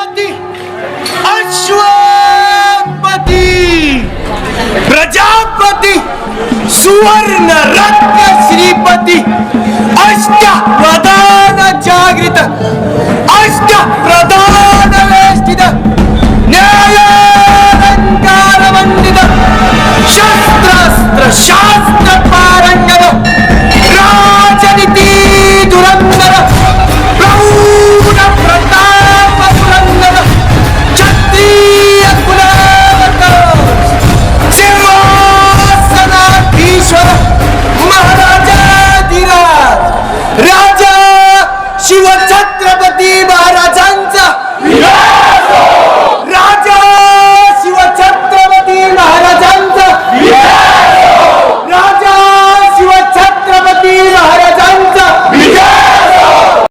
सेनापती अश्वपती प्रजापती सुवर्ण रत्न श्रीपती अष्ट प्रधान जागृत अष्ट प्रधान वेष्टित न्यायालंकार वंदित शस्त्रास्त्र शास्त्र पारंगत राजनीती धुरंधर प्रौढ प्रताप पुरंदर क्षत्रिय कुलावतार सिंहासनाधीश्वर महाराजाधिराज राजा शिवछत्रपती